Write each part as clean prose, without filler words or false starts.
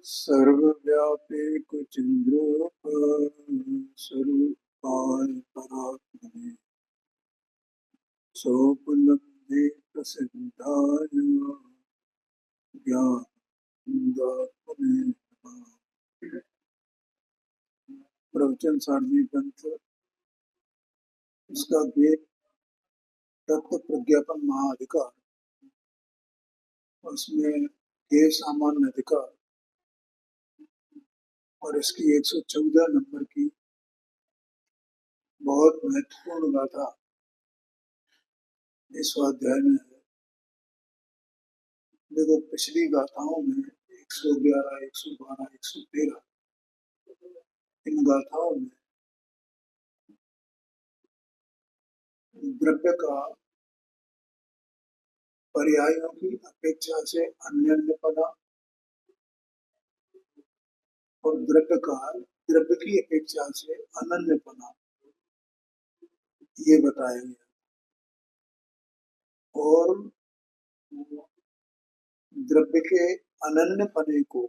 सर्वव्यापी कुचिन्द्रोप स्वरूपाय परात्मने सोपलब्धे प्रसिद्धाय ज्ञानदात्मने नमः। प्रवचन सारणी ग्रंथ इसका वेद तत्व प्रज्ञापन महाअधिकार, उसमें ये सामान्य अधिकार और इसकी 114 नंबर की बहुत महत्वपूर्ण गाथा इस स्वाध्याय में है। देखो, पिछली गाथाओं में 111, 112, 113 इन गाथाओं में द्रव्य का पर्यायों की अपेक्षा से अन्यन्यपना और द्रव्य की अपेक्षा से अनन्यपना ये बताया गया। और द्रव्य के अनन्यपने को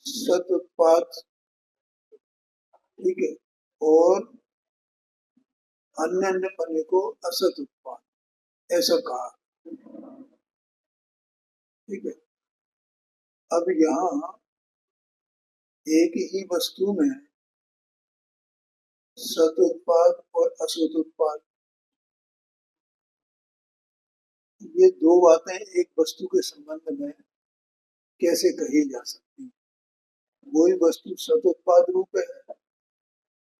सत उत्पाद, ठीक है, और अन्यन्यपने को असत उत्पाद ऐसा कहा, ठीक है। अब यहाँ एक ही वस्तु में सत उत्पाद और असत उत्पाद, ये दो बातें एक वस्तु के संबंध में कैसे कही जा सकती हैं? वही वस्तु सतोत्पाद रूप है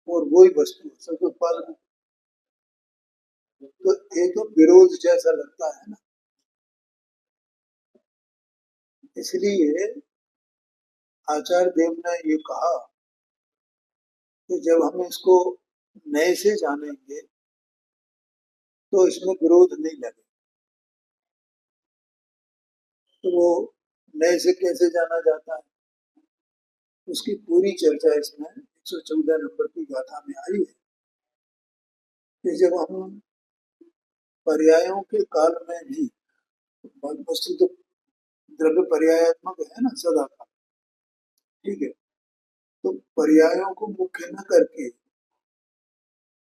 और वही वस्तु सतोत्पाद रूप, तो ये तो विरोध जैसा लगता है ना। इसलिए आचार्य देव ने ये कहा कि जब हम इसको नए से जानेंगे तो इसमें विरोध नहीं लगे। तो वो नए से कैसे जाना जाता है, उसकी पूरी चर्चा इसमें 114 नंबर की गाथा में आई है कि जब हम पर्यायों के काल में भी, वस्तु तो द्रव्य पर्यायात्मक है ना सदा का, ठीक है, तो पर्यायों को मुख्य न करके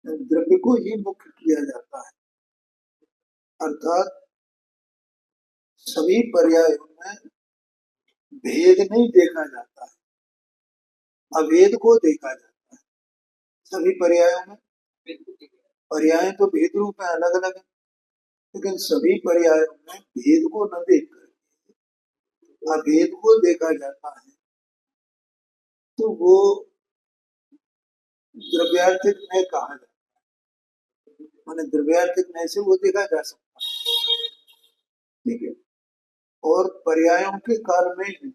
द्रव्य को ही मुख्य किया जाता है। अर्थात सभी पर्यायों में भेद नहीं देखा जाता है, अभेद को देखा जाता है। सभी पर्यायों में पर्याय तो भेद रूप में अलग अलग है, लेकिन सभी पर्यायों में भेद को न देख कर अभेद को देखा जाता है। तो वो द्रव्यार्थिक न्याय कहा जाता है, माने द्रव्यार्थिक न्याय से वो देखा जा सकता है, ठीक है। और पर्यायों के काल में ही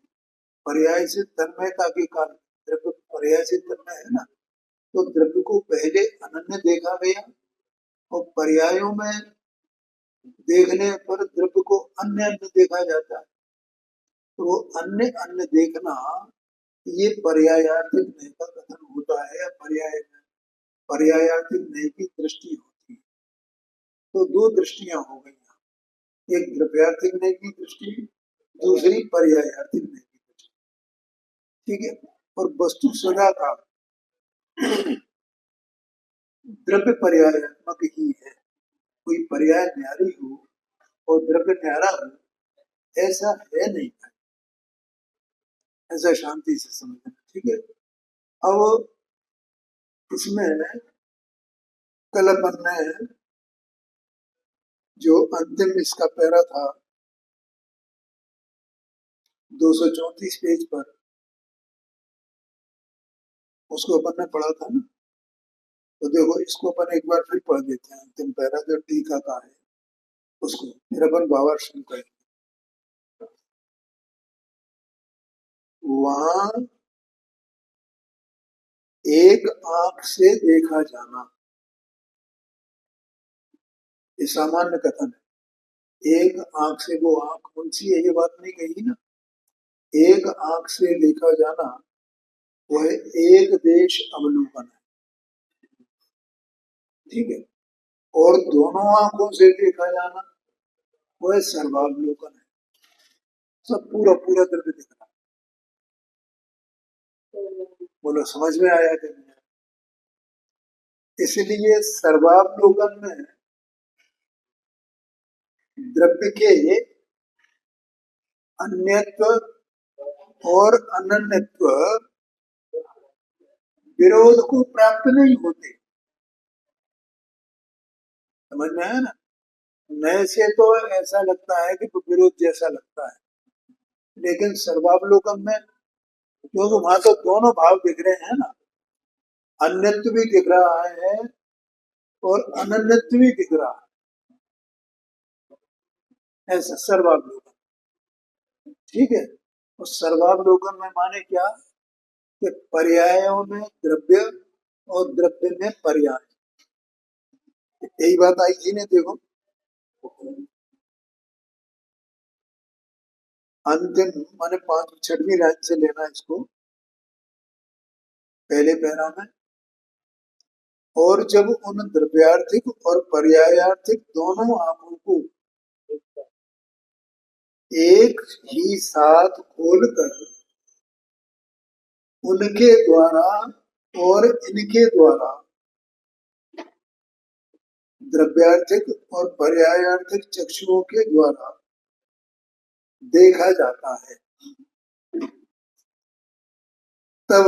पर्याय से तन्मयता के काल, द्रव्य पर्याय से तन्मय है ना, तो द्रव्य को पहले अनन्य देखा गया और पर्यायों में देखने पर द्रव्य को अन्य अन्य देखा जाता है। तो वो अन्य अन्य देखना, ये पर्यायार्थिक न्याय का कथन होता है। पर्यायार्थिक न्याय की दृष्टि होती है। तो दो दृष्टियां हो गई, एक द्रव्यार्थिक न्याय की दृष्टि, दूसरी पर्यायार्थिक न्याय की दृष्टि, ठीक है। और वस्तु सदा का द्रव्य पर्यायात्मक ही है। कोई पर्याय न्यारी हो और द्रव्य न्यारा हो ऐसा है नहीं, ऐसा शांति से समझना, ठीक है। अब इसमें कल अपन ने जो अंतिम इसका पैरा था 234 पेज पर, उसको अपन ने पढ़ा था ना। तो देखो, इसको अपन एक बार फिर पढ़ देते हैं, अंतिम पैरा जो टीका का है उसको, फिर अपन भावार्थ शुरू करेंगे। वहां एक आंख से देखा जाना, ये सामान्य कथन है। एक आंख से, वो आंख कौन सी है ये बात नहीं कही ना। एक आंख से देखा जाना वह एक देश अवलोकन है, ठीक है। और दोनों आंखों से देखा जाना वह सर्वावलोकन है। सब पूरा पूरा द्रव्य दिख रहा है। बोलो समझ में आया कि नहीं? इसलिए सर्वावलोकन में द्रव्य के अन्यत्व और अनन्यत्व विरोध को प्राप्त नहीं होते। समझ में आया ना? नए से तो ऐसा लगता है कि विरोध जैसा लगता है, लेकिन सर्वावलोकन में क्योंकि वहां तो दोनों भाव दिख रहे हैं ना, अन्यत्व भी दिख रहा है और अनन्यत्व भी दिख रहा है, ऐसा सर्वावलोकन। ठीक है, और सर्वावलोकन में माने क्या कि पर्यायों में द्रव्य और द्रव्य में पर्याय, यही बात आई थी ना। देखो अंतिम माने 6वीं लाइन से लेना इसको, पहले पैरा में। और जब उन द्रव्यार्थिक और पर्यायार्थिक दोनों आंखों को एक ही साथ खोलकर उनके द्वारा और इनके द्वारा द्रव्यार्थिक और पर्यायार्थिक चक्षुओं के द्वारा देखा जाता है, तब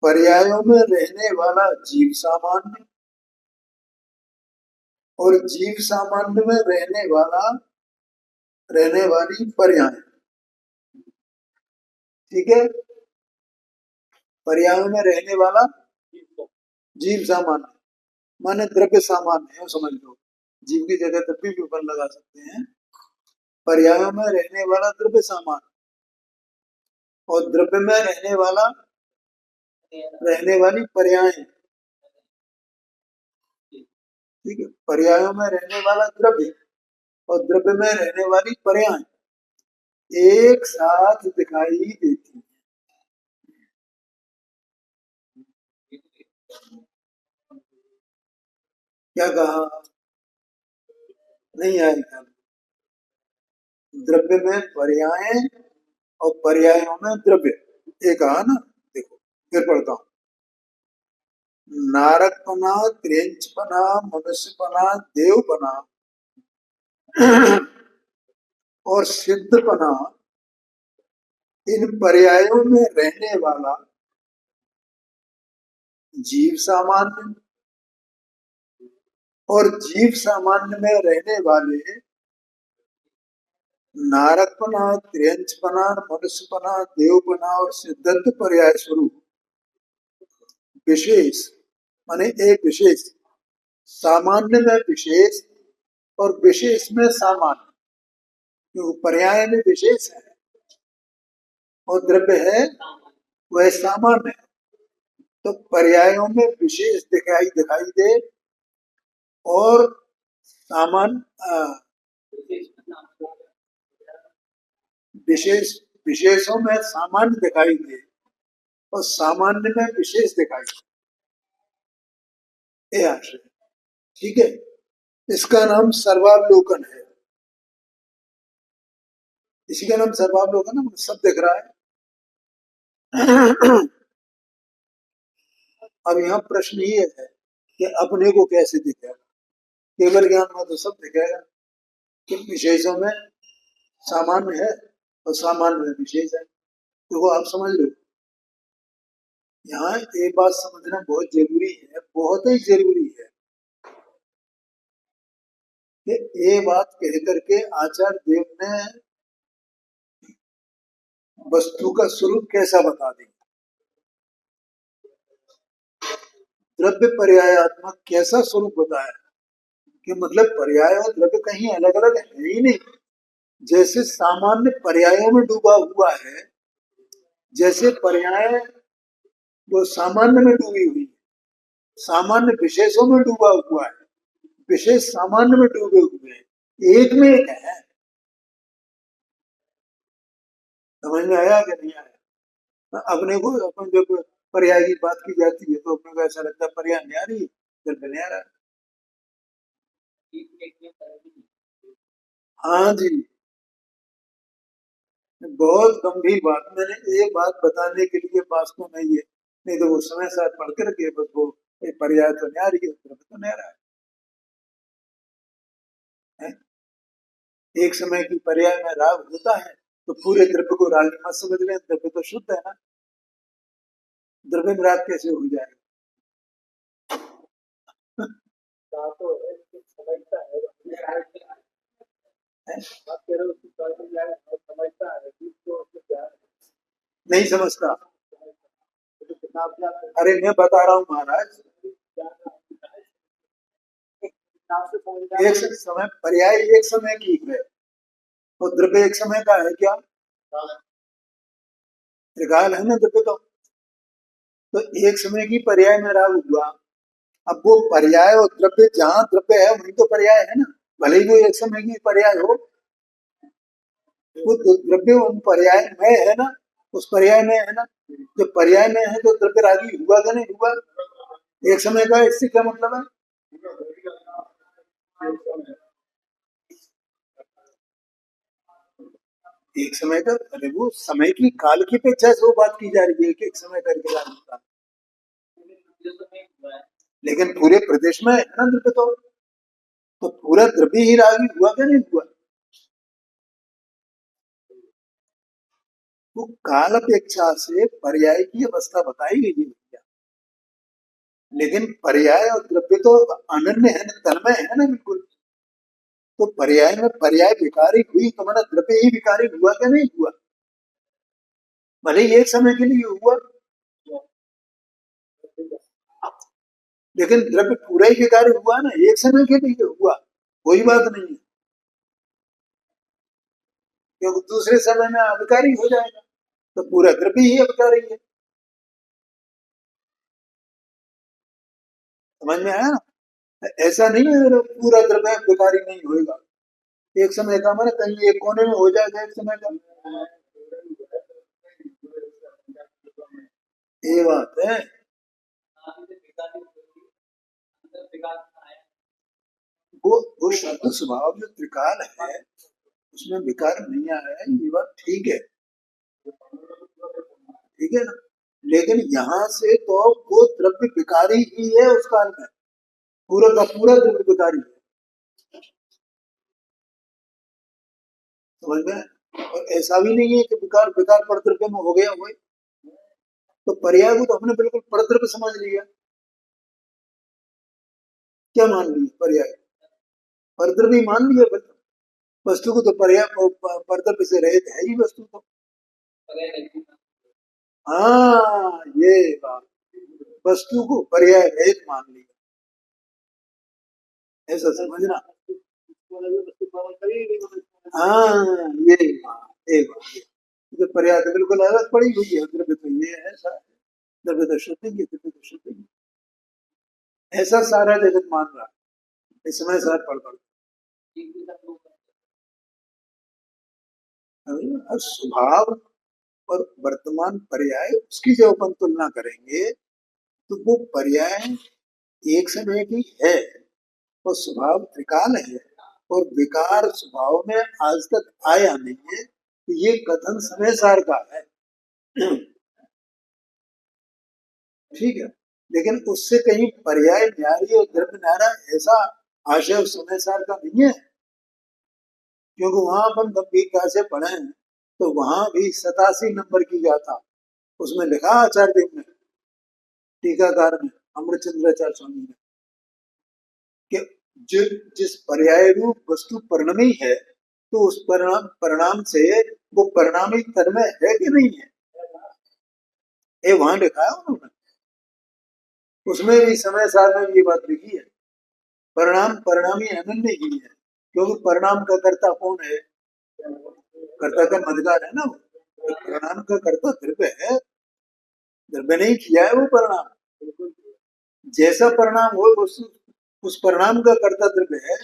पर्यायों में रहने वाला जीव सामान्य और जीव सामान्य में रहने वाली पर्याय, ठीक है, पर्यायों में रहने वाला जीव सामान्य माने द्रव्य सामान्य है, समझ लो। जीव की जगह द्रव्य भी ऊपर लगा सकते हैं। पर्यायों में रहने वाला द्रव्य सामान्य और द्रव्य में रहने वाली पर्याय, ठीक है। पर्यायों में रहने वाला द्रव्य और द्रव्य में रहने वाली पर्याय एक साथ दिखाई देती है। क्या कहा? नहीं आएगा। द्रव्य में पर्याय और पर्यायों में द्रव्य, एक कहा ना। देखो फिर पढ़ता हूं। नारकपना, त्रेंचपना, मनुष्यपना, देवपना और सिद्धपना, इन पर्यायों में रहने वाला जीव सामान्य और जीव सामान्य में रहने वाले नारकपना, त्रियंचपना, मनुष्यपना, देवपना और सिद्धत्व पर्याय स्वरूप विशेष माने एक विशेष, सामान्य में विशेष और विशेष में सामान्य, क्योंकि पर्याय में विशेष है और द्रव्य है वह सामान्य है, तो पर्यायों में विशेष दिखाई दे और सामान्य विशेषों में सामान्य दिखाई दे और सामान्य में विशेष दिखाई दे, ये आशय। ठीक है, इसका नाम सर्वावलोकन है। इसी का नाम सर्वावलोकन है, सब दिख रहा है। अब यहाँ प्रश्न ये है कि अपने को कैसे दिखेगा? केवल ज्ञान में तो सब दिखेगा कि विशेषों में सामान्य है और सामान्य में विशेष है, तो वो आप समझ लो। यहाँ एक बात समझना बहुत जरूरी है, बहुत ही जरूरी है कि ये बात कह करके आचार्य देव ने वस्तु का स्वरूप कैसा बता दिया, द्रव्य पर्यायात्मक कैसा स्वरूप बताया कि मतलब पर्याय और द्रव्य कहीं अलग अलग है ही नहीं। जैसे सामान्य पर्यायों में डूबा हुआ है, जैसे पर्याय वो सामान्य में डूबी हुई है, सामान्य विशेषों में डूबा हुआ है, विशेष सामान्य में डूबे हुए हैं, एक में एक है। समझ में आया कि नहीं आया? अपने को अपन जब पर्याय की बात की जाती है तो अपने को ऐसा लगता है पर्याय नहीं आ रही, द्रव्य नहीं आ रहा। हाँ जी, बहुत गंभीर बात। मैंने एक बात बताने के लिए पास को नहीं है, नहीं तो वो समय साथ पढ़ करके बस वो पर्याय तो नहीं आ रही है, उत्तर तो नहीं आ रहा है। एक समय की पर्याय में राग होता है तो पूरे द्रव्य को राग मत समझ लें, द्रव्य तो शुद्ध है ना, द्रव्य में राग कैसे हो जाएगा? नहीं समझता। अरे मैं बता रहा हूँ महाराज, एक समय पर्याय एक समय की है और द्रव्य एक समय का है क्या? त्रिकाल है ना द्रव्य तो एक समय की पर्याय में राग हुआ। अब वो पर्याय और द्रव्य, जहाँ द्रव्य है वहीं तो पर्याय है ना, भले ही वो एक समय की पर्याय हो, वो द्रव्य उन पर्याय में है ना, उस पर्याय में है ना। जो पर्याय में है तो द्रव्य रागी हुआ कि नहीं हुआ? एक समय का, इससे क्या मतलब है? एक समय का, अरे वो समय की काल की अपेक्षा से वो बात की जा रही है कि एक समय करके राग होता है। लेकिन पूरे प्रदेश में है ना द्रव्य तो पूरा द्रव्य ही रागी हुआ कि नहीं हुआ? वो काल अपेक्षा से पर्याय की अवस्था बताई गई है भैया। लेकिन पर्याय और द्रव्य तो अनन्य है ना, तन्मय है ना बिल्कुल। तो पर्याय में पर्याय विकारी हुई तो मैंने द्रव्य ही विकारी हुआ क्या नहीं हुआ? भले ही एक समय के लिए हुआ, लेकिन द्रव्य पूरा ही विकारी हुआ ना, एक समय के लिए हुआ, कोई बात नहीं है, क्योंकि दूसरे समय में अविकारी हो जाएगा, तो पूरा द्रव्य ही अविकारी है। समझ में आया ना? ऐसा नहीं है पूरा द्रव्य विकारी नहीं होगा, एक समय का मैंने कहीं एक कोने में हो जाएगा एक समय का। ये बात है। वो शुद्ध स्वभाव जो त्रिकाल है उसमें विकार नहीं आया है, ये बात ठीक है, ठीक है ना। लेकिन यहाँ से तो वो द्रव्य विकारी ही है उस काल में, पूरा का पूरा द्रव्य विकारी है। समझ में? और ऐसा भी नहीं है कि विकार विकार पर द्रव्य में हो गया हुआ, तो पर्याय को तो हमने बिल्कुल परद्रव्य समझ लिया। क्या मान लिया? पर्याय परद्रव्य मान लिया, वस्तु को तो पर्याय परद्रव्य से रहित है ही वस्तु तो। हाँ, ये बात, वस्तु को पर्याय रहित मान लिया, ऐसा समझना। हाँ, ये बात, एक बात, जो पर्याय तो बिल्कुल अलग पड़ी हुई है, द्रव्य तो ये है ऐसा, द्रव्य तो शुद्ध ही है, द्रव्य तो शुद्ध ही है। ऐसा सारा जगत मान रहा है इस समय सार पढ़ पढ़। स्वभाव और वर्तमान पर्याय, उसकी जब अपन तुलना करेंगे तो वो पर्याय एक समय की है और स्वभाव त्रिकाल है, और विकार स्वभाव में आज तक आया नहीं है, तो ये कथन समय सार का है। ठीक है, लेकिन उससे कहीं पर्याय न्यारी और द्रव्य न्यारा ऐसा आशय उस समय सार का नहीं है, क्योंकि वहां अपन गंभीरता से पढ़े हैं तो वहां भी 87 नंबर की गाथा उसमें लिखा आचार्य देव ने, टीकाकार में, अमृतचंद्राचार्य स्वामी ने, कि जिस पर्याय रूप वस्तु परिणमी है तो उस परिणाम परिणाम से वो परिणामी तन्मय है कि नहीं है, ये वहां लिखा है उन्होंने। उसमें भी समय सार में भी ये बात लिखी है, परिणाम परिणामी अनन्य ही है, क्योंकि परिणाम का कर्ता कौन है? कर्ता का मदगार है ना वो, तो परिणाम का कर्ता द्रव्य है, द्रव्य नहीं किया है वो परिणाम, जैसा परिणाम हो उस परिणाम का कर्ता द्रव्य है।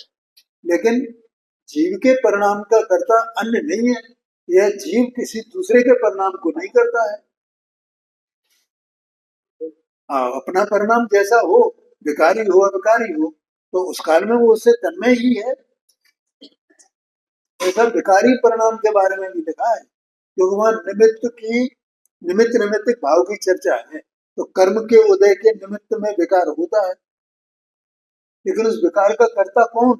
लेकिन जीव के परिणाम का कर्ता अन्य नहीं है, यह जीव किसी दूसरे के परिणाम को नहीं करता है। अपना परिणाम जैसा हो, विकारी हो अविकारी हो, तो उस काल में वो उससे तन्मय ही है। ऐसा विकारी परिणाम के बारे में भी लिखा है, क्योंकि वहां निमित्त निमित्त भाव की चर्चा है। तो कर्म के उदय के निमित्त में विकार होता है, लेकिन उस विकार का कर्ता कौन?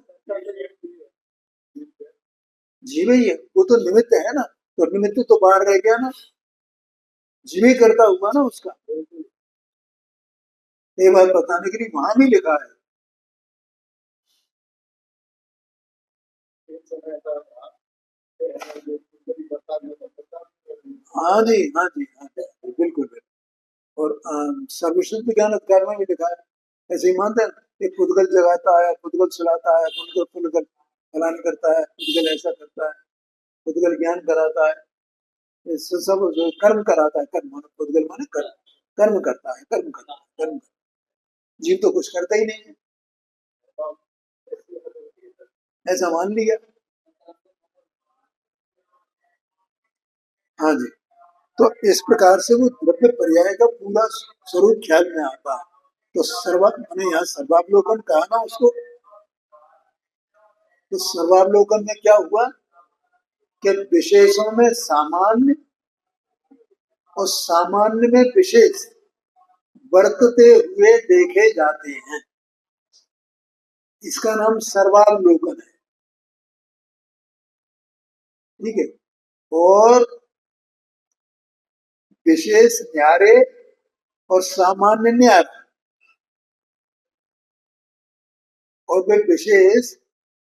जीव ही है। वो तो निमित्त है ना, तो निमित्त तो बाहर रह गया ना, जीव ही करता हुआ ना उसका। ये बात बताने के लिए वहां भी लिखा है। हाँ जी, हाँ जी, हाँ जी, बिल्कुल बिल्कुल। और सर्वश्रुत ज्ञान अधिकार में भी लिखा है। ऐसे ही मानते हैं, एक पुद्गल जगाता है, पुद्गल सुलाता है, पुद्गल पुद्गल फलान करता है, पुद्गल ऐसा करता है, पुद्गल ज्ञान कराता है। ये सब जो कर्म कराता है, कर्म माने पुद्गल माने कर्म, कर्म करता है, कर्म करता है, कर्म करता है। जीव तो कुछ करता ही नहीं है, ऐसा मान लिया। हाँ जी। तो इस प्रकार से वो द्रव्य पर्याय का पूरा स्वरूप ख्याल में आता है। तो सर्वा मैंने यहाँ सर्वावलोकन कहा ना उसको, तो सर्वावलोकन में क्या हुआ कि विशेषों में सामान्य और सामान्य में विशेष बरतते हुए देखे जाते हैं। इसका नाम सर्वावलोकन है। ठीक है। और विशेष न्यारे और सामान्य न्यारे, और वे विशेष,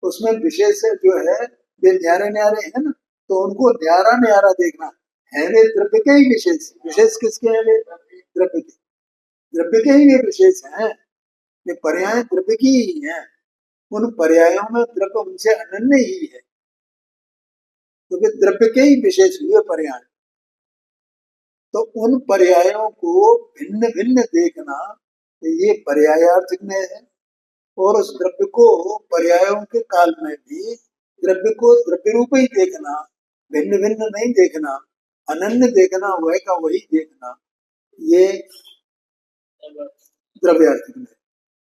उसमें विशेष जो है वे न्यारे न्यारे है ना, तो उनको न्यारा न्यारा देखना है। वे द्रव्य के ही विशेष, विशेष किसके हैं? वे द्रव्य के, द्रव्य के ही वे विशेष हैं। ये पर्याय द्रव्य की ही हैं। उन पर्यायों में द्रव्य उनसे अनन्य ही है, तो वे द्रव्य के ही विशेष हुए पर्याय। तो उन पर्यायों को भिन्न भिन्न देखना, ये पर्यायार्थ में है। और उस द्रव्य को पर्यायों के काल में भी द्रव्य को द्रव्य रूप ही देखना, भिन्न भिन्न नहीं देखना, अनन्य देखना, वह का वही देखना, ये द्रव्यार्थ में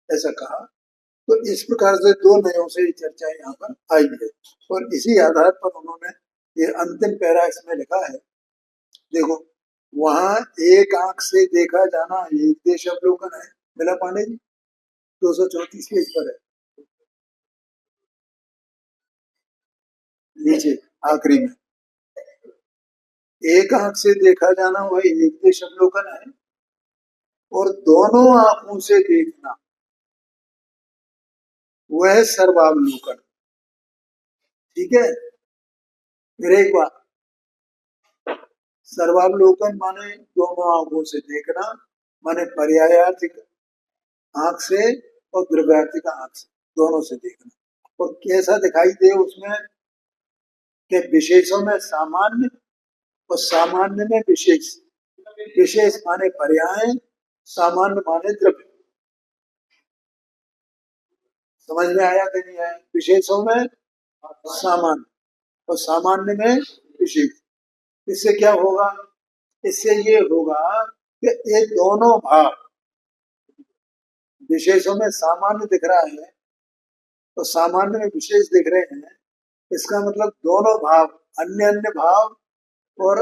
ऐसा कहा। तो इस प्रकार से दो नयों से चर्चा यहाँ पर आई है, और इसी आधार पर उन्होंने ये अंतिम पैरा इसमें लिखा है। देखो, वहां एक आंख से देखा जाना एक देश अवलोकन है, मिला पांडे जी, 234 पेज पर है, नीचे आखिरी में। एक आंख से देखा जाना वही एक देश अवलोकन है, और दोनों आंखों से देखना वह सर्वावलोकन। ठीक है। फिर एक बात, सर्वावलोकन माने दोनों आंखों से देखना, माने पर्यायार्थिक आंख से और द्रव्यार्थिक आंख से, दोनों से देखना। और कैसा दिखाई दे उसमें कि विशेषों में सामान्य और सामान्य में विशेष। विशेष माने पर्याय, सामान्य माने द्रव्य। समझ में आया कि नहीं आया? विशेषों में सामान्य और सामान्य में विशेष। इससे क्या होगा? इससे ये होगा कि ये दोनों भाव, विशेषों में सामान्य दिख रहा है तो सामान्य में विशेष दिख रहे हैं, इसका मतलब दोनों भाव, अन्य अन्य भाव और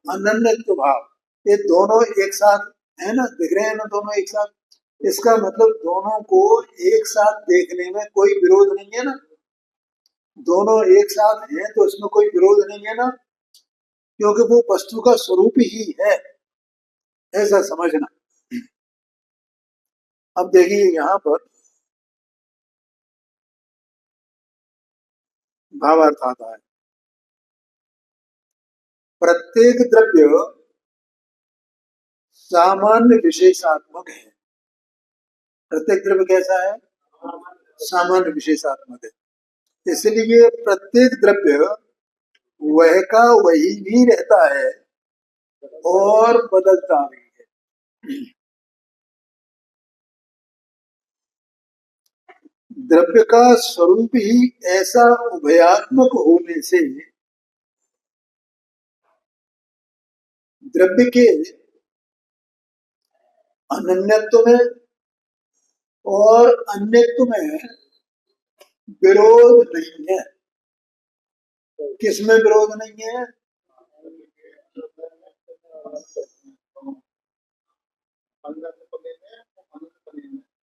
अनन्यत्व भाव, ये दोनों एक साथ है ना, दिख रहे हैं ना दोनों एक साथ। इसका मतलब दोनों को एक साथ देखने में कोई विरोध नहीं है ना, दोनों एक साथ हैं तो इसमें कोई विरोध नहीं है ना, क्योंकि वो वस्तु का स्वरूप ही है, ऐसा समझना। अब देखिए यहाँ पर भावार्थ आता है। प्रत्येक द्रव्य सामान्य विशेषात्मक है। प्रत्येक द्रव्य कैसा है? सामान्य विशेषात्मक है। इसलिए प्रत्येक द्रव्य वह का वही भी रहता है और बदलता भी है। द्रव्य का स्वरूप ही ऐसा उभयात्मक होने से द्रव्य के अनन्यत्व में और अन्यत्व में विरोध नहीं है। किसमें विरोध नहीं है?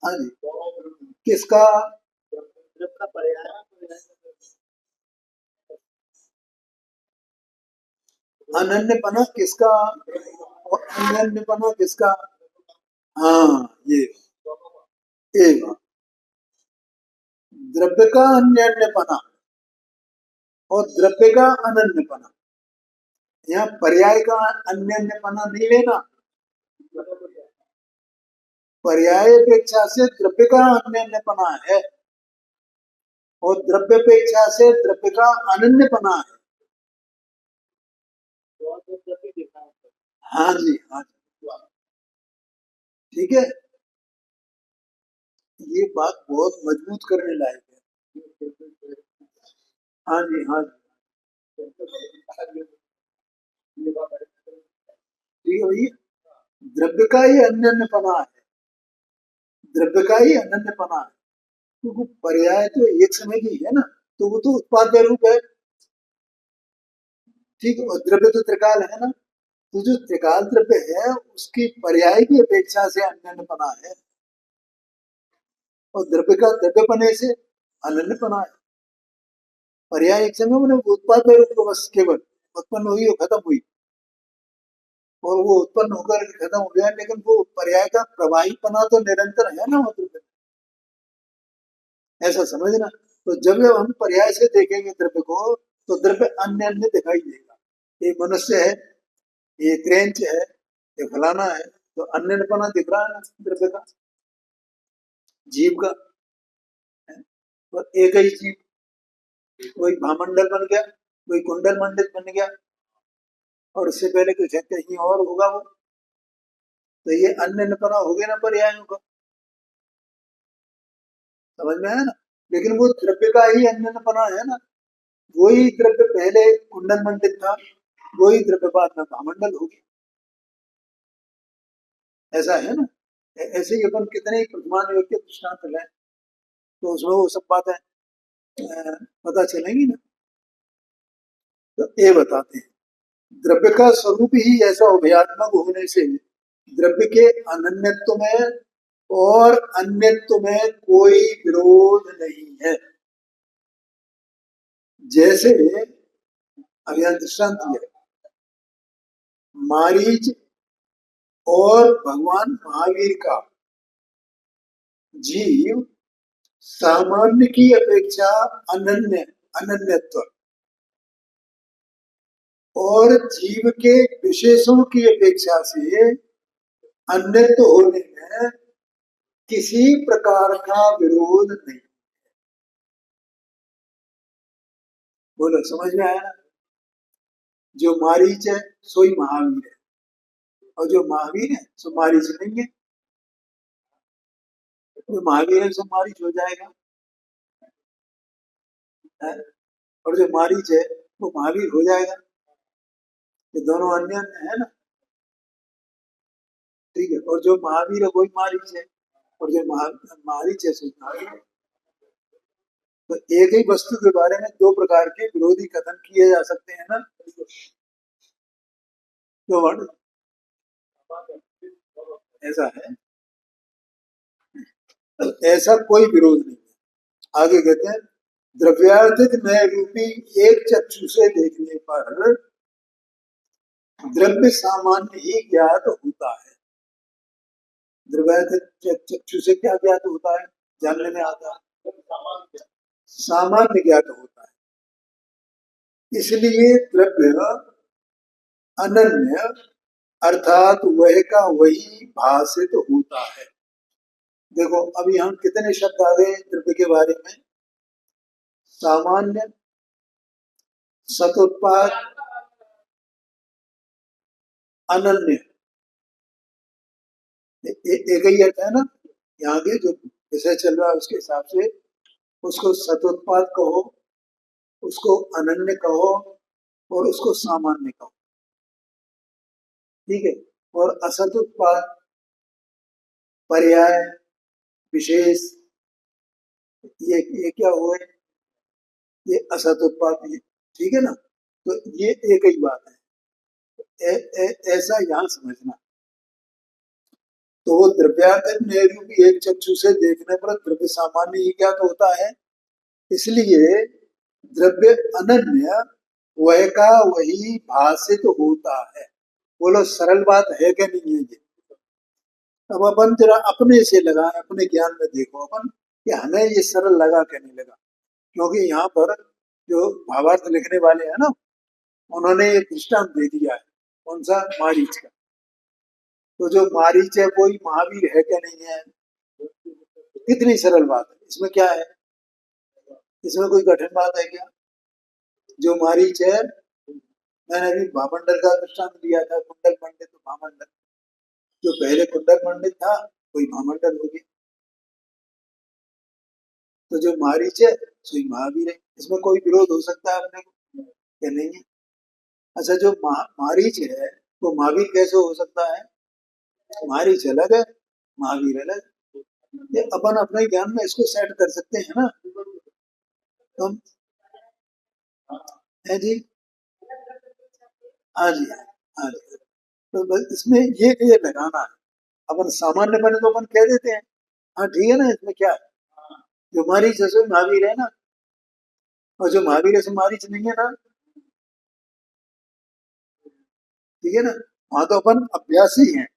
हाँ जी, किसका? अनन्यपना किसका और अनन्यपना किसका? हाँ, ये बात। द्रव्य का अन्यन्यपना और द्रव्य का अनन्यपना। यहाँ पर्याय का अन्यन्यपना नहीं लेना। पर्याय अपेक्षा से द्रव्य का अन्यन्यपना है और द्रव्य अपेक्षा से द्रव्य का अनन्यपना है। हाँ जी, हाँ जी, ठीक है। ये बात बहुत मजबूत करने लायक है। हाँ जी, हाँ जी, ठीक है भैया। द्रव्य का ही अनन्यपना है, द्रव्य का ही अनन्यपना है, क्योंकि पर्याय तो एक समय की है ना, तो वो तो उत्पाद्य रूप है। ठीक है, और द्रव्य तो त्रिकाल है ना, तो जो त्रिकाल द्रव्य है उसकी पर्याय की अपेक्षा से अनन्यपना है और द्रव्य का द्रव्यपने से अनन्यपना है। पर्याय एक समय मैंने उत्पाद्य रूप को बस केवल उत्पन्न हुई और खत्म हुई और वो उत्पन्न होकर खत्म हो गया, लेकिन वो पर्याय का प्रवाहीपना तो निरंतर है ना, मतलब ऐसा समझना। तो जब जब हम पर्याय से देखेंगे द्रव्य को तो द्रव्य अन्य अन्य दिखाई देगा। ये मनुष्य है, ये क्रेंच है, ये फलाना है, तो अन्यपना दिख रहा है ना द्रव्य का, जीव का। और एक ही जीव, कोई भामंडल बन गया, कोई कुंडल मंडित बन गया और उससे पहले कुछ कहीं और होगा वो, तो ये अन्यपना हो गया ना पर्यायों का। समझ में आया ना? लेकिन वो द्रव्य का ही अन्यपना है ना, वही द्रव्य पहले कुंडल मंडित था, वही द्रव्य बाद में भामंडल हो गया। ऐसा है ना? ऐसे ही अपन कितने ही प्रतिमान योग के दृष्टांत लें तो उसमें वो सब बातें पता चलेंगी ना। तो ये बताते हैं, द्रव्य का स्वरूप ही ऐसा उभयात्मक होने से द्रव्य के अनन्यत्व में और अन्यत्व में कोई विरोध नहीं है। जैसे अब यहाँ दृष्टांत दिया, मारीच और भगवान महावीर का जीव सामान्य की अपेक्षा अनन्य अनन्यत्व और जीव के विशेषों की अपेक्षा से अन्यत्व होने में किसी प्रकार का विरोध नहीं। बोलो, समझ में आया ना? जो मारीच है सोई महावीर है और जो महावीर है सो मारीच नहीं है। जो महावीर है सो मारीच हो जाएगा है? और जो मारीच है वो महावीर हो जाएगा। ये दोनों अन्य अन्य है ना, ठीक है। और जो महावीर है वही मारीच है और जो मारीच है सो महावीर है। तो एक ही वस्तु के बारे में दो प्रकार के विरोधी कथन किए जा सकते हैं ना। तो ऐसा है, तो ऐसा कोई विरोध नहीं है। आगे कहते हैं, द्रव्यार्थिक न्याय रूपी एक चक्षु से देखने पर द्रव्य सामान्य ही ज्ञात होता है। द्रव्यार्थिक चक्षु से क्या ज्ञात होता है? जानने में आता है, सामान्य ज्ञात होता है। इसलिए द्रव्य अनन्य अर्थात वह का वही भाषित होता है। देखो अभी हम कितने शब्द आ गए द्रव्य के बारे में? सामान्य, सतुत्पाद, अनन्य, एक ही अर्थ है ना। यहाँ के जो विषय चल रहा है उसके हिसाब से उसको सतुत्पाद कहो, उसको अनन्य कहो और उसको सामान्य कहो, ठीक है। और असतुत्पाद, पर्याय, विशेष, ये क्या हुए? ये असतुत्पाद, ठीक है ना। तो ये एक ही बात है, ऐसा यहाँ समझना। तो वो द्रव्यार्थ नैरूपी एक चक्षु से देखने पर द्रव्य सामान्य ही ज्ञात होता है, इसलिए द्रव्य अनन्य वह का वही भाषित होता है। बोलो सरल बात है क्या नहीं है ये? अब अपन जरा अपने से लगाए, अपने ज्ञान में देखो अपन कि हमें ये सरल लगा क्या नहीं लगा। क्योंकि यहाँ पर जो भावार्थ लिखने वाले हैं ना, उन्होंने ये दृष्टांत दे दिया है। कौन सा? मारीच का। तो जो मारीच है वही महावीर है क्या नहीं है? कितनी सरल बात है, इसमें क्या है? इसमें कोई कठिन बात है क्या? जो मारीच है, मैंने अभी भामंडल का दृष्टांत दिया था, कुंडल पंडित तो भामंडल, जो पहले कुंडल पंडित था वही भामंडल हो गया। तो जो मारीच है वही महावीर है। इसमें कोई विरोध हो सकता है अपने को? क्या नहीं है? अच्छा, जो मारीच है वो महावीर कैसे हो सकता है? मारीच अलग है, महावीर अलग। ये अपन अपने ज्ञान में इसको सेट कर सकते हैं ना। तो हम, है जी, हाँ जी, हाँ जी। तो बस इसमें ये लगाना है। अपन सामान्य बने तो अपन कह देते हैं हाँ ठीक है ना, इसमें क्या है? जो मारीच है सो महावीर है ना, और जो महावीर है सो मारीच नहीं है ना। ठीक है ना। वहां तो अपन अभ्यासी हैं,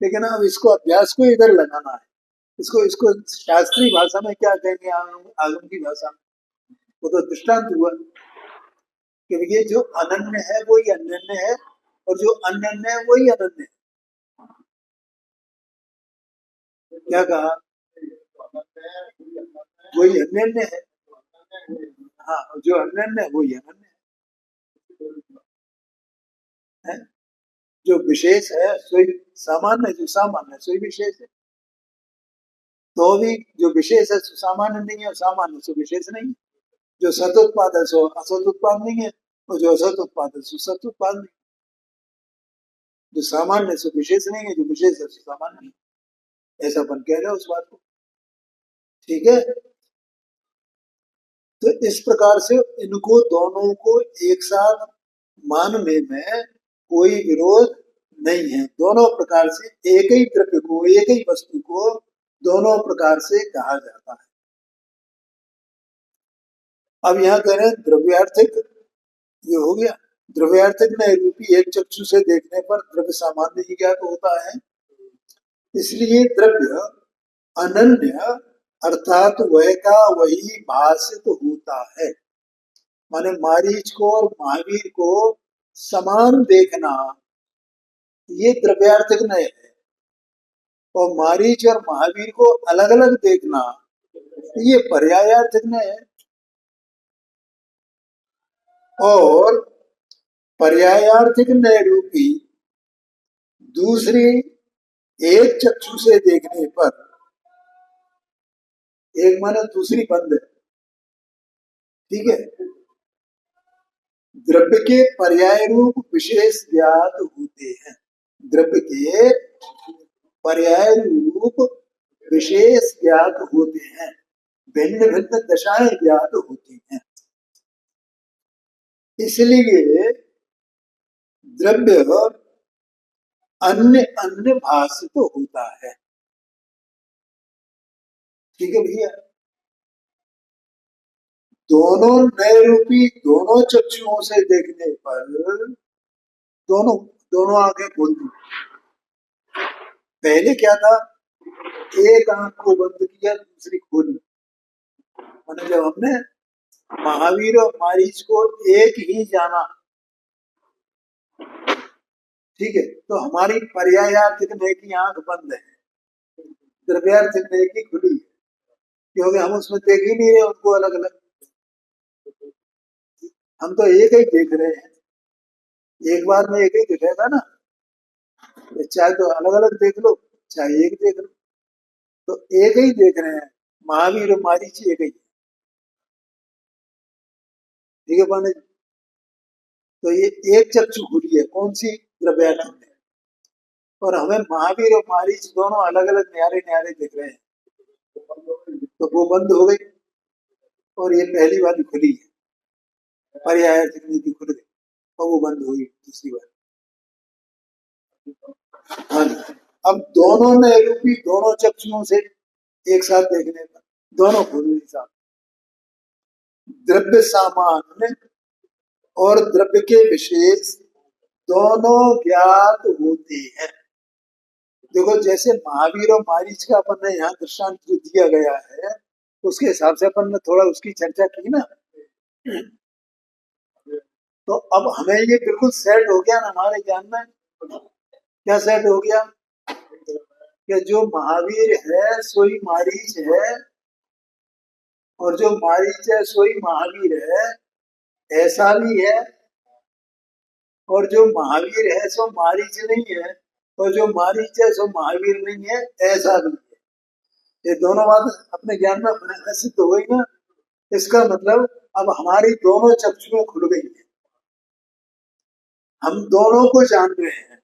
लेकिन अब इसको अभ्यास को इधर लगाना है। इसको इसको शास्त्रीय भाषा में क्या कहेंगे, आगम आगम की भाषा में? वो तो दृष्टांत हुआ कि ये जो अनन्य है वही अनन्य है, और जो अनन्य है वही अनन्य है। क्या कहा? वही अनन्य है। हाँ, जो अनन्य है वही अनन्य है। जो विशेष है सोई सामान्य, जो सामान्य है सोई विशेष है। तो भी जो विशेष है सो सामान्य नहीं है, और सामान्य सो विशेष नहीं है। जो सत उत्पाद है सो असत उत्पाद नहीं है, और जो असत उत्पाद है सो सत उत्पाद नहीं। जो सामान्य है सो विशेष नहीं है, जो विशेष है सो सामान्य नहीं है। ऐसा अपन कह रहे हैं उस बात को। ठीक है। तो इस प्रकार से इनको दोनों को एक साथ मानने में कोई विरोध नहीं है। दोनों प्रकार से एक ही द्रव्य को, एक ही वस्तु को दोनों प्रकार से कहा जाता है। अब यहाँ कह रहे हैं द्रव्यार्थिक, ये हो गया। द्रव्यार्थिक में रूपी एक चक्षु से देखने पर द्रव्य सामान्य ही ज्ञात होता है, इसलिए द्रव्य अनन्य अर्थात वह का वही भाषित होता है। माने मारीच को और महावीर को समान देखना, ये द्रव्यार्थिक नय है। और मारीच और महावीर को अलग अलग देखना, ये पर्यायार्थिक नय है। और पर्यायार्थिक नय रूपी दूसरी एक चक्षु से देखने पर, एक माने दूसरी बंद है, ठीक है, द्रव्य के पर्याय रूप विशेष ज्ञात होते हैं। द्रव्य के पर्याय रूप विशेष ज्ञात होते हैं, भिन्न भिन्न दशाएं ज्ञात होती हैं। इसलिए द्रव्य अन्य अन्य भाषित तो होता है। ठीक है भैया। दोनों नए रूपी दोनों चक्षुओं से देखने पर दोनों दोनों आंखें खोलती। पहले क्या था, एक आंख को बंद किया दूसरी खोली। मैंने जब हमने महावीर और मारीच को एक ही जाना, ठीक है, तो हमारी पर्यायार्थिक नय की आंख बंद है, द्रव्यार्थिक नय की खुली है, क्योंकि हम उसमें देख ही नहीं रहे उनको अलग अलग। हम तो एक ही देख रहे हैं, एक बार में एक ही दिखेगा ना। चाहे तो अलग अलग देख लो, चाहे एक देख लो, तो एक ही देख रहे हैं। महावीर और मारीच एक ही। ठीक है पांडे जी। तो ये एक चक्षु खुली है, कौन सी? द्रव्यार्थिक नय। और हमें महावीर और मारीच दोनों अलग अलग न्यारे न्यारे दिख रहे हैं, तो वो बंद हो गई और ये पहली वाली खुली है। पर्यायार्थिक नीति खुल गई और वो बंद हुई दूसरी बार। हाँ जी। अब दोनों ने रूपी दोनों चक्षुओं से एक साथ देखने पर दोनों खुल गई साथ। द्रव्य सामान्य और द्रव्य के विशेष दोनों ज्ञात होते हैं। देखो जैसे महावीर और मारीच का अपन ने यहाँ दृष्टांत जो दिया गया है उसके हिसाब से अपन ने थोड़ा उसकी चर्चा की ना, तो अब हमें ये बिल्कुल सेट हो गया ना हमारे ज्ञान में। क्या सेट हो गया कि जो महावीर है सोई मारीच है और जो मारीच है सोई महावीर है, ऐसा भी है। और जो महावीर है सो मारीच नहीं है और जो मारीच है सो महावीर नहीं है, ऐसा भी है। ये दोनों बात अपने ज्ञान में सिद्ध हो गई ना। इसका मतलब अब हमारी दोनों चक्षुएं खुल गई है, हम दोनों को जान रहे हैं,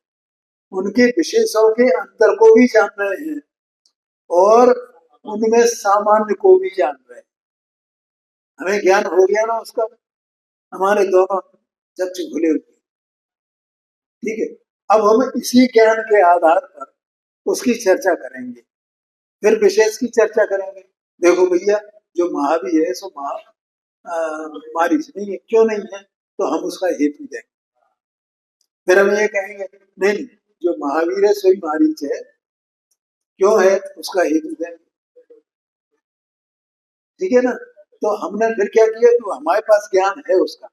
उनके विशेषों के अंतर को भी जान रहे हैं और उनमें सामान्य को भी जान रहे हैं। हमें ज्ञान हो गया ना उसका, हमारे दोनों चक्षु खुले हुए। ठीक है, अब हम इसी ज्ञान के आधार पर उसकी चर्चा करेंगे, फिर विशेष की चर्चा करेंगे। देखो भैया जो महावीर है सो मारीच नहीं है, क्यों नहीं है, तो हम उसका हेतु देंगे। फिर हम ये कहेंगे नहीं, जो महावीर है सोई मारीच है, क्यों है उसका हेतु देंगे। ठीक है ना। तो हमने फिर क्या किया, तो हमारे पास ज्ञान है उसका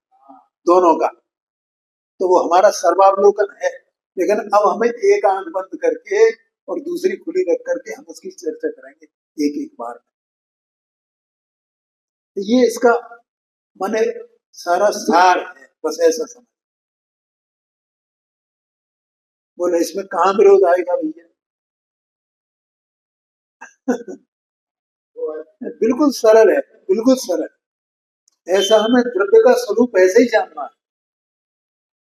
दोनों का, तो वो हमारा सर्वावलोकन है। लेकिन अब हमें एक आंख बंद करके और दूसरी खुली रख करके हम उसकी चर्चा करेंगे एक एक बार में। तो ये इसका माने सारा सार है, बस ऐसा समझ। बोले इसमें कहाँ विरोध आएगा भैया। बिल्कुल सरल है, बिल्कुल सरल। ऐसा हमें द्रव्य का स्वरूप ऐसे ही जानना है,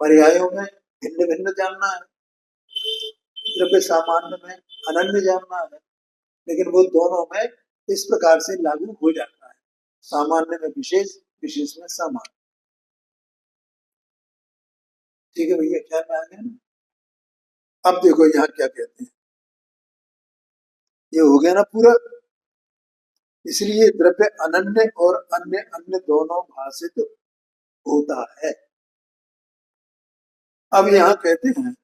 पर्यायों में भिन्न भिन्न जानना है, द्रव्य सामान्य में अनन्य जानना है। लेकिन वो दोनों में इस प्रकार से लागू हो जाता है, सामान्य में विशेष, विशेष में सामान्य। ठीक है भैया, क्या में आ गया ना। अब देखो यहाँ क्या कहते हैं, ये हो गया ना पूरा। इसलिए द्रव्य अनन्य और अन्य अन्य दोनों भाषित होता है। अब यहाँ कहते हैं,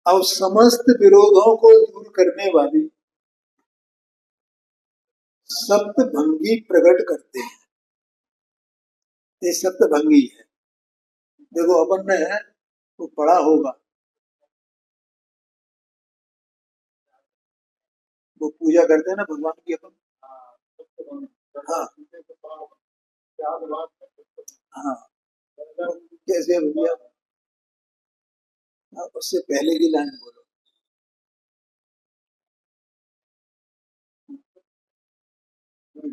अब समस्त विरोधों को दूर करने वाली सप्तभंगी प्रकट करते हैं। ये सप्तभंगी है। देखो अपन ने तो पढ़ा होगा, वो पूजा करते हैं ना भगवान की अपन। हाँ हाँ, कैसे भैया, उससे पहले की लाइन बोलो।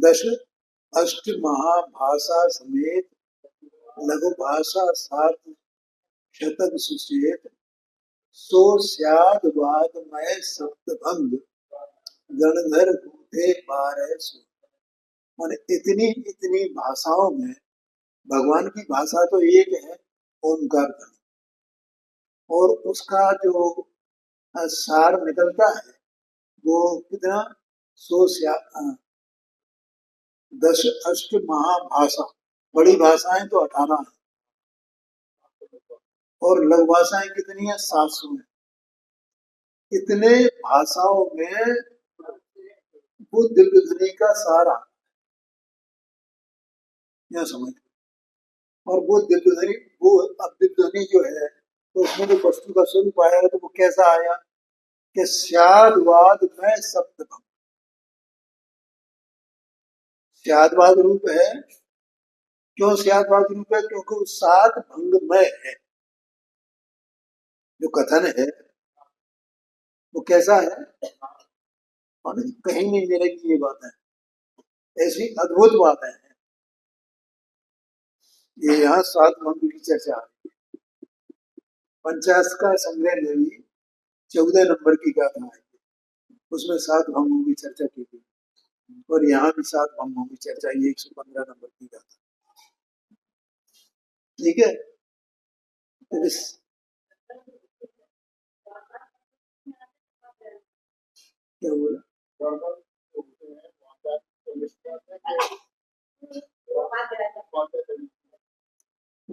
दश अष्ट महाभाषा समेत लघु भाषा सात शतक सुचेत सो स्याद वादमय सप्तभंग गणधर बूढ़े बारह सो। माने इतनी इतनी भाषाओं में भगवान की भाषा तो एक है, ओंकार ध्वनि, और उसका जो सार निकलता है वो कितना, सो दश अष्ट महाभाषा, बड़ी भाषाएं तो 18 है और लघु भाषाएं कितनी है, 700 है। इतने भाषाओं में वो दिव्य ध्वनि का सारा यह समझ। और वो दिव्य ध्वनि, वो अब दिव्य ध्वनि जो है तो उसमें जो वस्तु का स्वरूप आया तो वो कैसा आया कि स्यादवाद में सप्तभंग। स्यादवाद रूप है, क्यों स्यादवाद रूप है, क्योंकि वो 7 भंगमय है। जो कथन है वो कैसा है, और कहीं नहीं मिलेगी ये बात है, ऐसी अद्भुत बात है। ये यहाँ 7 भंग की चर्चा है। पंचाश का संग्रह में भी 14 नंबर की गाथा है, उसमें 7 भंगों की चर्चा की गई। और यहाँ भी 7 भंगों की चर्चा, ये 115 नंबर की गाथा। ठीक है। तो क्या बोला?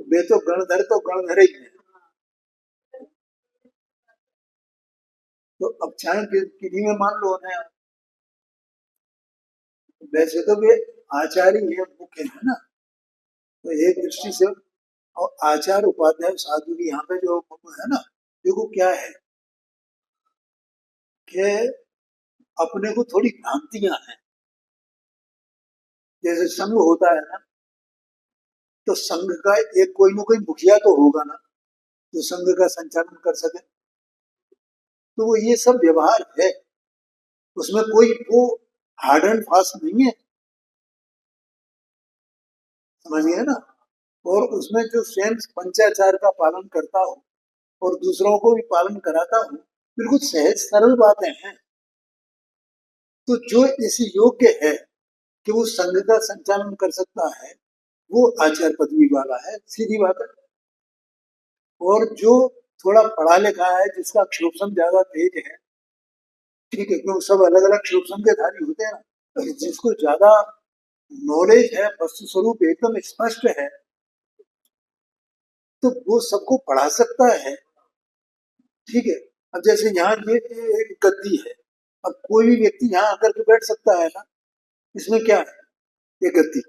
वे तो गणधर ही है। तो अब चाहे किन्हीं में मान लो ना, वैसे तो वे आचार्य है, मुख्य है ना। तो एक दृष्टि से और आचार उपाध्याय साधु की यहाँ पे जो है ना, देखो क्या है कि अपने को थोड़ी भ्रांतियां हैं। जैसे संघ होता है ना, तो संघ का एक कोई ना कोई मुखिया तो होगा ना, जो संघ का संचालन कर सके। तो वो ये सब व्यवहार है, उसमें कोई वो हार्ड एंड फास्ट नहीं है, समझिए ना। और उसमें जो स्वयं पंचाचार का पालन करता हो और दूसरों को भी पालन कराता हो, बिल्कुल सहज सरल बातें हैं। तो जो इस योग्य है कि वो संघ का संचालन कर सकता है, वो आचार्य पदवी वाला है, सीधी बात है। और जो थोड़ा पढ़ा लिखा है, जिसका क्षोभन ज्यादा तेज है, ठीक है, क्योंकि सब अलग अलग क्षोभन के धारी होते हैं ना, तो जिसको ज्यादा नॉलेज है, वस्तु स्वरूप एकदम स्पष्ट है, तो वो सबको पढ़ा सकता है। ठीक है। अब जैसे यहाँ ये एक गद्दी है, अब कोई भी व्यक्ति यहाँ आकर के बैठ सकता है ना, इसमें क्या है, ये गद्दी।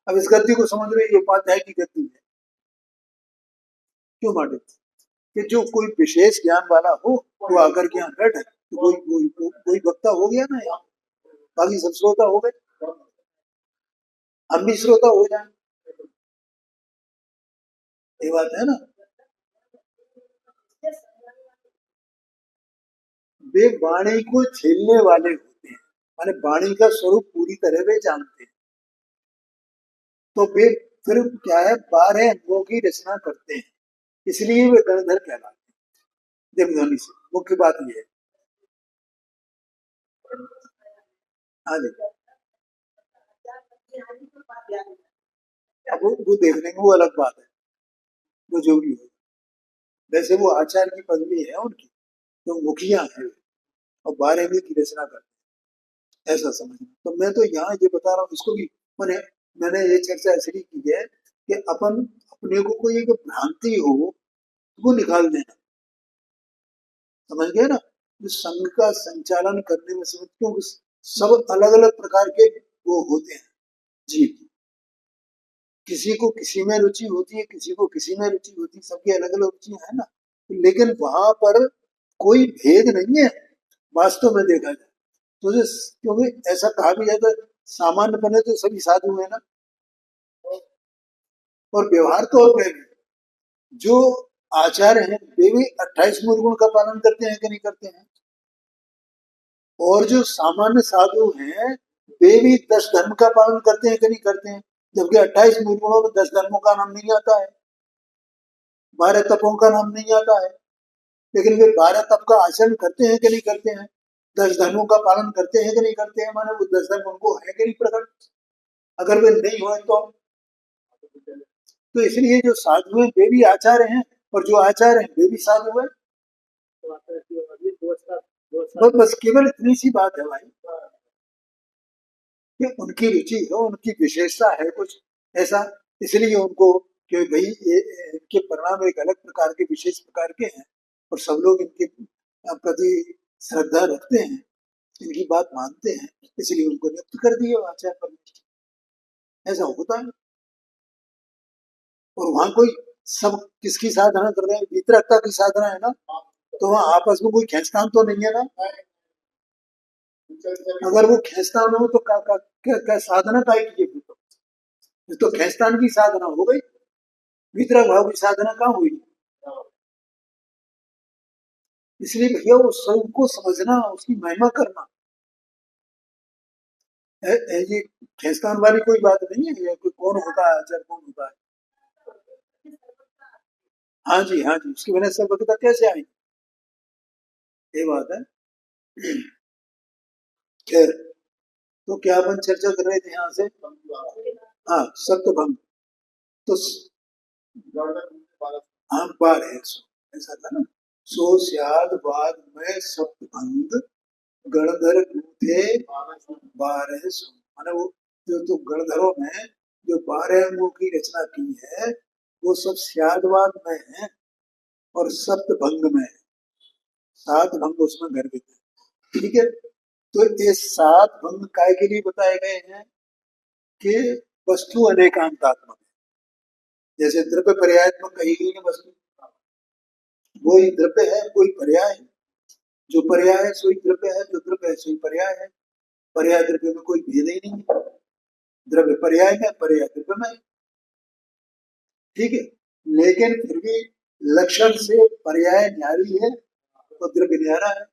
अब इस गद्दी को समझ रहे, ये उपाध्याय की गद्दी है। क्यों बांटे? कि जो कोई विशेष ज्ञान वाला हो वो आकर के यहाँ बैठे, तो कोई वक्ता हो गया ना यहाँ, बाकी सब श्रोता हो गए, हम भी श्रोता हो जाए। ये बात है ना। वे वाणी को झेलने वाले होते हैं, माने वाणी का स्वरूप पूरी तरह वे जानते हैं। तो वे फिर क्या है, 12 अंगों की रचना करते हैं, इसलिए वे गणधर कहलाते हैं। देवध्वनि से मुख्य बात यह है। हाँ जी। अब वो देख लेंगे, वो अलग बात है, वो जो भी हो। वैसे वो आचार्य की पदवी है उनकी, तो मुखिया है और 12वीं की रचना करते हैं, ऐसा समझना। तो मैं तो यहाँ ये बता रहा हूँ, इसको भी मैंने मैंने ये चर्चा इसलिए की है कि अपन अपने को कोई एक भ्रांति हो, वो निकाल देना, समझ गए ना। जो संघ का संचालन करने में समझ, क्योंकि सब अलग अलग प्रकार के वो होते हैं जीव, किसी को किसी में रुचि होती है, किसी को किसी में रुचि होती है, सबकी अलग अलग रुचि है ना। लेकिन वहां पर कोई भेद नहीं है वास्तव में देखा जाए तो। क्योंकि ऐसा कहा भी जाता है, सामान्य बने तो सभी साधु है ना। और व्यवहार तौर पर भी जो आचार्य हैं, वे भी 28 मूल गुण का पालन करते हैं कि नहीं करते हैं। और जो सामान्य साधु हैं, वे भी 10 धर्म का पालन करते हैं कि नहीं करते हैं। जबकि 28 मूल गुणों में 10 धर्मों का नाम नहीं आता है, 12 तपों का नाम नहीं आता है। लेकिन वे 12 तप का आचरण करते हैं कि नहीं करते हैं, 10 धर्मों का पालन करते हैं कि नहीं करते हैं, माने वो 10 धर्म उनको है कि नहीं प्रकट। अगर वे नहीं हुए तो इसलिए जो साधु हैं वे भी आचार्य हैं, और जो आचार्य हैं वे भी साधु हैं। बस बस केवल इतनी सी बात है भाई, कि उनकी रुचि है, उनकी विशेषता है कुछ ऐसा, इसलिए उनको, कि भाई इनके परिणाम एक अलग प्रकार के, विशेष प्रकार के हैं, और सब लोग इनके प्रति श्रद्धा रखते हैं, इनकी बात मानते हैं, इसलिए उनको नियुक्त कर दिए आचार्य पर। ऐसा होता है। और वहां कोई सब किसकी साधना कर रहे हैं, वितरकता की साधना है ना, तो वहां आपस में कोई खेचतान तो नहीं है ना। अगर वो खेचतान हो तो क्या साधना का की है, तो खेचतान की साधना हो गई, वितरक भाव की साधना कहाँ हुई। इसलिए भैया उस स्वरूप को समझना, उसकी महिमा करना, ये खेचतान वाली कोई बात नहीं है। ये कोई कौन होता है आचार्य, कौन होता है। हाँ जी, हाँ जी, उसकी वजह से सर्वज्ञता कैसे आई, ये बात है। खैर, तो क्या अपन चर्चा कर रहे थे यहाँ से। हाँ, सत्य भंग। तो हाँ 12 ऐसा था ना। सो स्याद बाद में सप्तभंग गणधर थे 12 सो, माने वो जो तो गणधरों में जो 12 अंगों की रचना की है वो सब स्यादवाद में है और सप्तभंग में है। 7 भंग उसमें गर्भित है। ठीक है, तो ये 7 भंग काय के लिए बताए गए हैं कि वस्तु अनेकांतात्मक है। जैसे द्रव्य पर्यायात्मक कही गई है वस्तु, वही द्रव्य है कोई पर्याय है। जो पर्याय है सोई द्रव्य है, जो द्रव्य है सोई पर्याय है। पर्याय द्रव्य में कोई भेद ही नहीं है। द्रव्य पर्याय में, पर्याय द्रव्य में। ठीक है, लेकिन फिर भी लक्षण से पर्याय न्यारी है तो द्रव्य न्यारा है।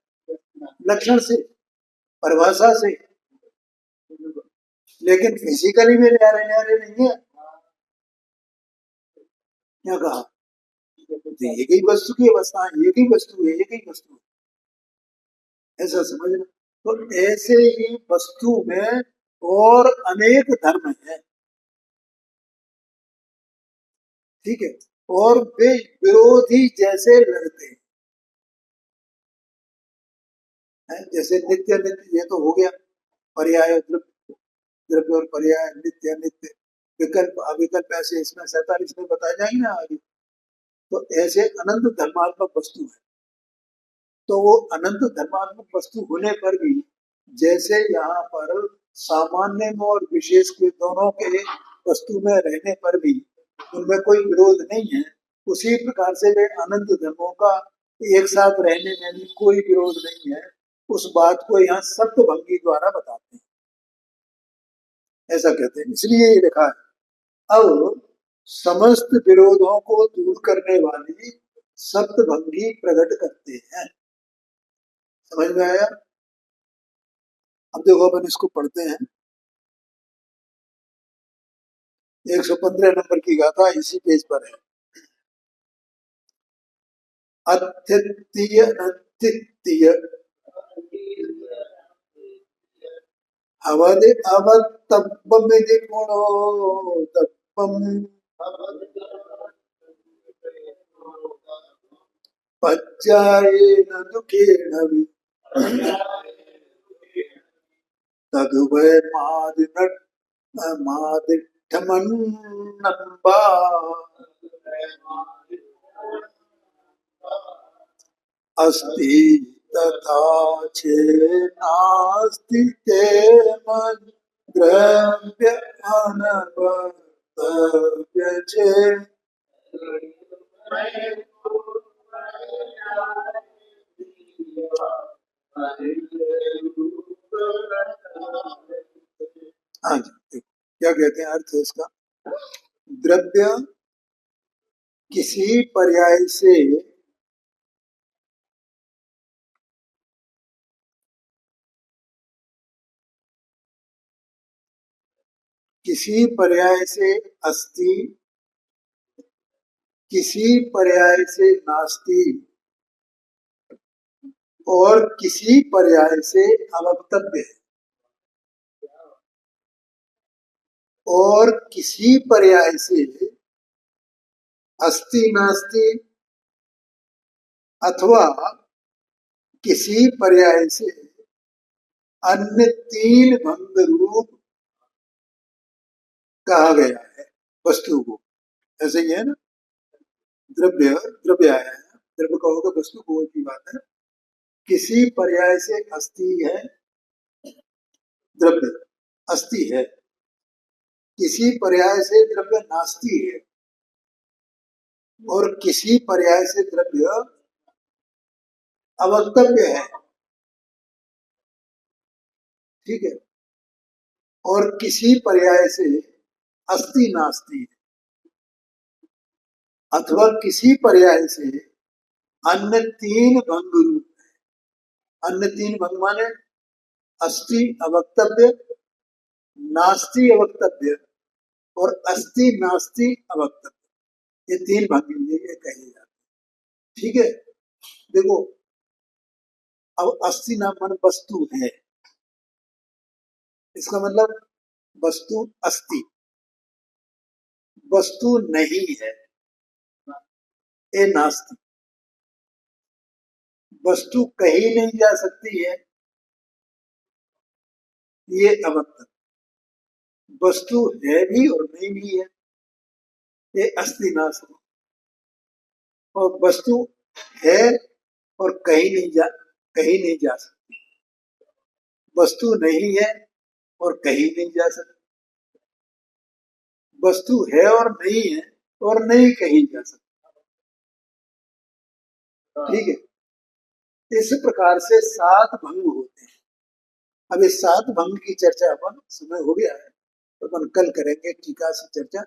लक्षण से, परिभाषा से, लेकिन फिजिकली में न्यारे न्यारे नहीं है। क्या कहा? तो एक ही वस्तु की अवस्था है, एक ही वस्तु है, एक ही वस्तु है, ऐसा समझना। तो ऐसे ही वस्तु में और अनेक धर्म है। ठीक है, और वे विरोधी जैसे लड़ते हैं। जैसे नित्य नित्य, ये तो हो गया पर्याय, द्रव्य द्रव्य और पर्याय, नित्य नित्य, विकल्प अविकल्प, ऐसे इसमें 47 में बताए जाएंगे ना आगे। तो ऐसे अनंत धर्मात्मक वस्तु है। तो वो अनंत धर्मात्मक वस्तु होने पर भी, जैसे यहाँ पर सामान्य में और विशेष के दोनों के वस्तु में रहने पर भी उनमें कोई विरोध नहीं है, उसी प्रकार से वे अनंत धर्मों का एक साथ रहने में भी कोई विरोध नहीं है। उस बात को यहाँ सप्तभंगी द्वारा बताते हैं, ऐसा कहते हैं, इसलिए ये लिखा है। अब समस्त विरोधों को दूर करने वाली सप्तभंगी प्रकट करते हैं। समझ में आया? अब देखो अपन इसको पढ़ते हैं। 115 नंबर की गाथा इसी पेज पर है। अत्यत्य अत्यत्य अवध अवतब्बमिति गुणो तत्पम पच्चायेन दुखेन वि तदुभय मादिनट मादिठमन्नम्बा अस्ति तथा चेनास्ति ते द्रव्य अनवर्तव्य चे। हाँ जी, क्या कहते हैं अर्थ है इसका? द्रव्य किसी पर्याय से अस्ति, किसी पर्याय से नास्ति और किसी पर्याय से अवक्तव्य है, और किसी पर्याय से अस्ति नास्ति अथवा किसी पर्याय से अन्य 3 भंग रूप कहा गया है वस्तु को। ऐसे ही है ना, द्रव्य द्रव्य आया है, द्रव्य कहोगे वस्तु को की बात है। किसी पर्याय से अस्ति है, द्रव्य अस्ति है, किसी पर्याय से द्रव्य नास्ति है, और किसी पर्याय से द्रव्य अवक्तव्य है। ठीक है, और किसी पर्याय से अस्ति नास्ति है, अथवा किसी पर्याय से अन्य 3 भंग रूप है। अन्य 3 भंग माने अस्ति अवक्तव्य, नास्ति अवक्तव्य और अस्ति नास्ति अवक्तव्य, ये 3 भंग ये कहे जाते हैं। ठीक है, देखो अब अस्ति नाम मान वस्तु है, इसका मतलब वस्तु अस्ति, वस्तु नहीं है। ए नास्ति, वस्तु कही नहीं जा सकती है, ये अवक्तव्य। वस्तु है भी और नहीं भी है, ये अस्ति नास्ति। और वस्तु है और कहीं नहीं जा सकती, वस्तु नहीं है और कहीं नहीं जा सकती, वस्तु है और नहीं कहीं जा सकती। ठीक है, इस प्रकार से 7 भंग होते हैं। अब इस 7 भंग की चर्चा अपन, समय हो गया है तो अपन कल करेंगे, टीका से चर्चा।